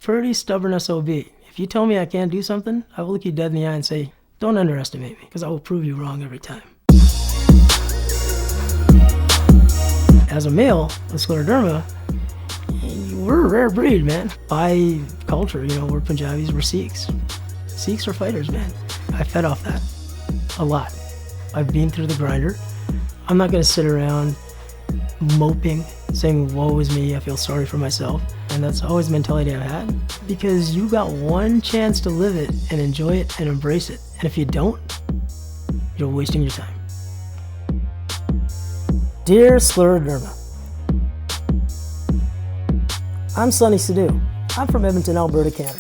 pretty stubborn SOB. If you tell me I can't do something, I will look you dead in the eye and say, don't underestimate me, because I will prove you wrong every time. As a male with scleroderma, we're a rare breed, man. By culture, we're Punjabis, we're Sikhs. Sikhs are fighters, man. I fed off that a lot. I've been through the grinder. I'm not gonna sit around moping, saying, woe is me, I feel sorry for myself. And that's always the mentality I've had, because you got one chance to live it and enjoy it and embrace it. And if you don't, you're wasting your time. Dear Scleroderma, I'm Sonny Sidhu. I'm from Edmonton, Alberta, Canada.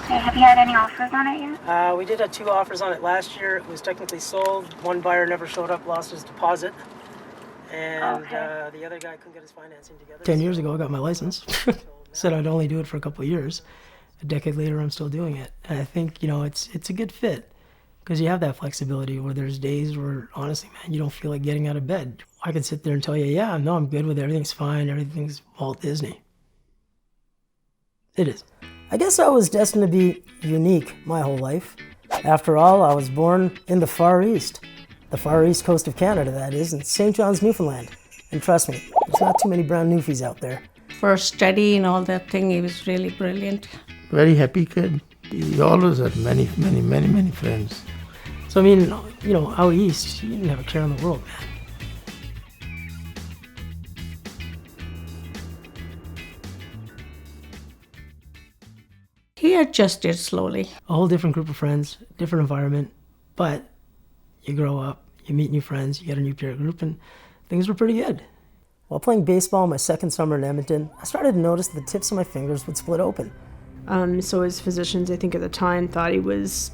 Have you had any offers on it yet? We did have 2 offers on it last year. It was technically sold. One buyer never showed up, lost his deposit. And the other guy couldn't get his financing together. 10 years ago, I got my license. Said I'd only do it for a couple of years. A decade later, I'm still doing it. And I think, it's a good fit, because you have that flexibility where there's days where, honestly, man, you don't feel like getting out of bed. I could sit there and tell you, yeah, no, I'm good with it. Everything's fine. Everything's Walt Disney. It is. I guess I was destined to be unique my whole life. After all, I was born in the Far East. The far east coast of Canada, that is, in St. John's, Newfoundland. And trust me, there's not too many brown Newfies out there. For study and all that thing, he was really brilliant. Very happy kid. He always had many friends. So, out east, you didn't have a care in the world, man. He adjusted slowly. A whole different group of friends, different environment, but you grow up, you meet new friends, you get a new peer group, and things were pretty good. While playing baseball my second summer in Edmonton, I started to notice the tips of my fingers would split open. So his physicians, I think at the time, thought he was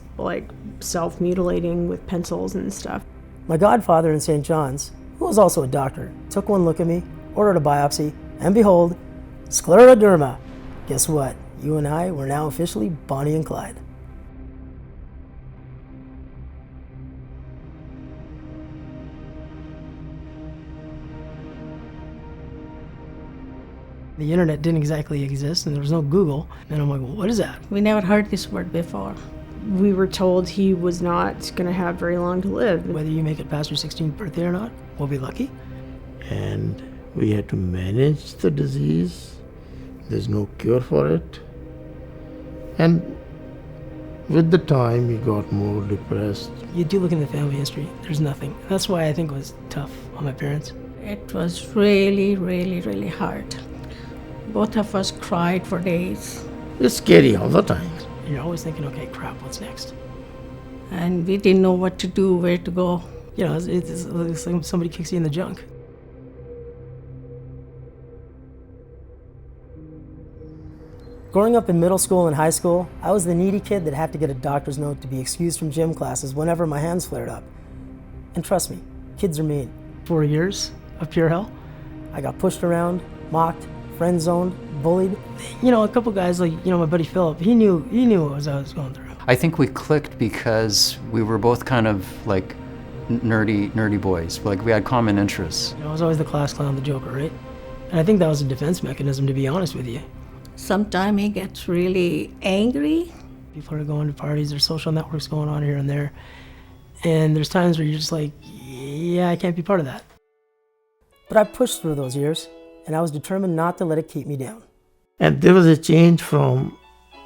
self-mutilating with pencils and stuff. My godfather in St. John's, who was also a doctor, took one look at me, ordered a biopsy, and behold, Scleroderma. Guess what? You and I were now officially Bonnie and Clyde. The internet didn't exactly exist, and there was no Google. And I'm like, well, what is that? We never heard this word before. We were told he was not going to have very long to live. Whether you make it past your 16th birthday or not, we'll be lucky. And we had to manage the disease. There's no cure for it. And with the time, he got more depressed. You do look in the family history, there's nothing. That's why I think it was tough on my parents. It was really, really, really hard. Both of us cried for days. It's scary all the time. You're always thinking, okay, crap, what's next? And we didn't know what to do, where to go. It's like somebody kicks you in the junk. Growing up in middle school and high school, I was the needy kid that had to get a doctor's note to be excused from gym classes whenever my hands flared up. And trust me, kids are mean. 4 years of pure hell. I got pushed around, mocked, friend-zoned, bullied. A couple guys like, my buddy Philip, he knew what I was going through. I think we clicked because we were both kind of like nerdy boys. Like we had common interests. I was always the class clown, the joker, right? And I think that was a defense mechanism, to be honest with you. Sometimes he gets really angry. People are going to parties, there's social networks going on here and there. And there's times where you're just like, yeah, I can't be part of that. But I pushed through those years, and I was determined not to let it keep me down. And there was a change from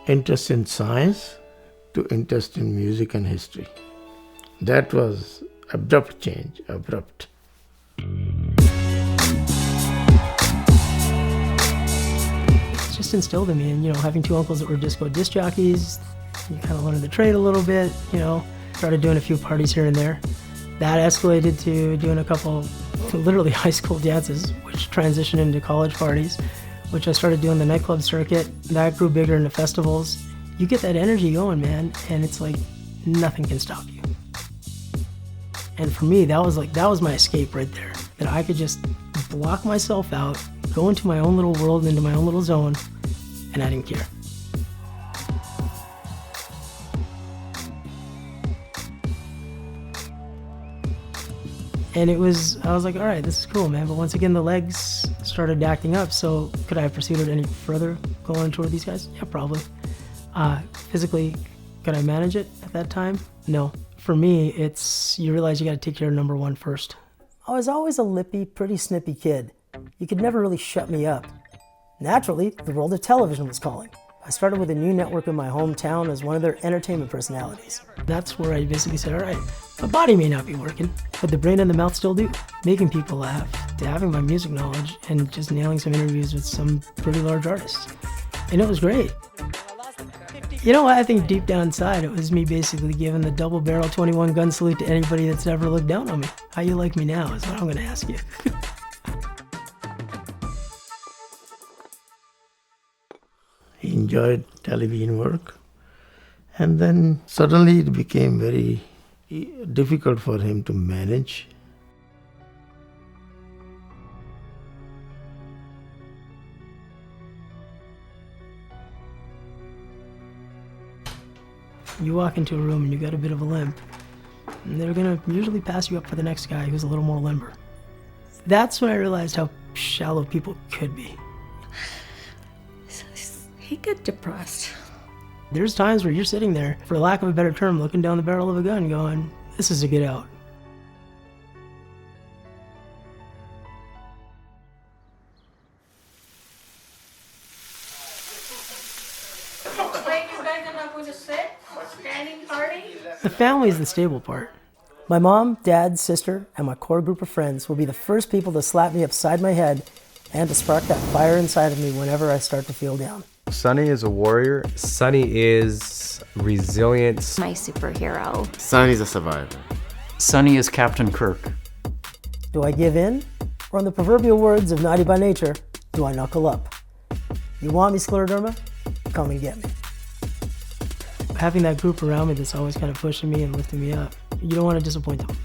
interest in science to interest in music and history. That was abrupt change, abrupt. It's just instilled in me, and having 2 uncles that were disco disc jockeys, you kind of learned the trade a little bit, started doing a few parties here and there. That escalated to doing a couple literally high school dances, which transitioned into college parties, which I started doing the nightclub circuit. That grew bigger into festivals. You get that energy going, man, and it's like nothing can stop you. And for me, that was my escape right there. That I could just block myself out, go into my own little world, into my own little zone, and I didn't care. And I was like, all right, this is cool, man. But once again, the legs started acting up. So could I have proceeded any further going toward these guys? Yeah, probably. Physically, could I manage it at that time? No. For me, you realize you got to take care of number one first. I was always a lippy, pretty snippy kid. You could never really shut me up. Naturally, the world of television was calling. I started with a new network in my hometown as one of their entertainment personalities. That's where I basically said, all right, my body may not be working, but the brain and the mouth still do. Making people laugh, to having my music knowledge, and just nailing some interviews with some pretty large artists. And it was great. You know what? I think deep down inside, it was me basically giving the double barrel 21 gun salute to anybody that's ever looked down on me. How you like me now is what I'm gonna ask you. He enjoyed television work, and then suddenly it became very difficult for him to manage. You walk into a room and you got a bit of a limp, and they're gonna usually pass you up for the next guy who's a little more limber. That's when I realized how shallow people could be. He got depressed. There's times where you're sitting there, for lack of a better term, looking down the barrel of a gun going, this is a get out. The family is the stable part. My mom, dad, sister, and my core group of friends will be the first people to slap me upside my head and to spark that fire inside of me whenever I start to feel down. Sonny is a warrior. Sonny is resilient. My superhero. Sonny's a survivor. Sonny is Captain Kirk. Do I give in? Or in the proverbial words of Naughty by Nature, do I knuckle up? You want me, Scleroderma? Come and get me. Having that group around me that's always kind of pushing me and lifting me up, you don't want to disappoint them.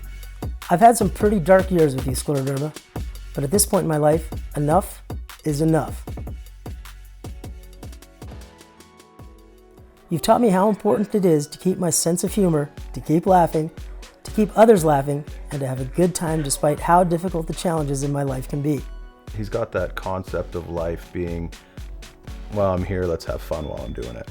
I've had some pretty dark years with you, Scleroderma, but at this point in my life, enough is enough. You've taught me how important it is to keep my sense of humor, to keep laughing, to keep others laughing, and to have a good time despite how difficult the challenges in my life can be. He's got that concept of life being, well, I'm here, let's have fun while I'm doing it.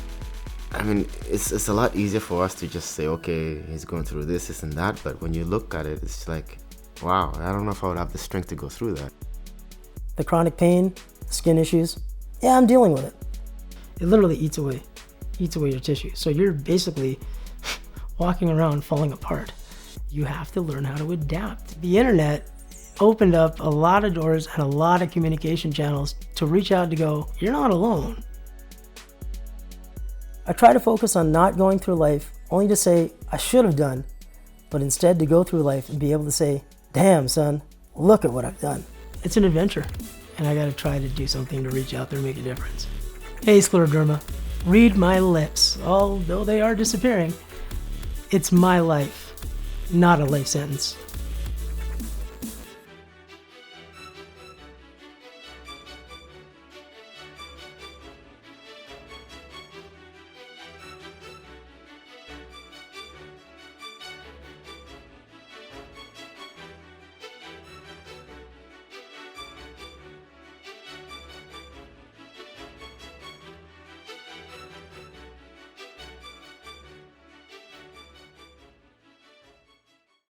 I mean, it's a lot easier for us to just say, okay, he's going through this and that, but when you look at it, it's like, wow, I don't know if I would have the strength to go through that. The chronic pain, the skin issues, yeah, I'm dealing with it. It literally eats away your tissue. So you're basically walking around falling apart. You have to learn how to adapt. The internet opened up a lot of doors and a lot of communication channels to reach out to go, you're not alone. I try to focus on not going through life only to say I should have done, but instead to go through life and be able to say, damn son, look at what I've done. It's an adventure, and I gotta try to do something to reach out there and make a difference. Hey Scleroderma, read my lips, although they are disappearing. It's my life, not a life sentence.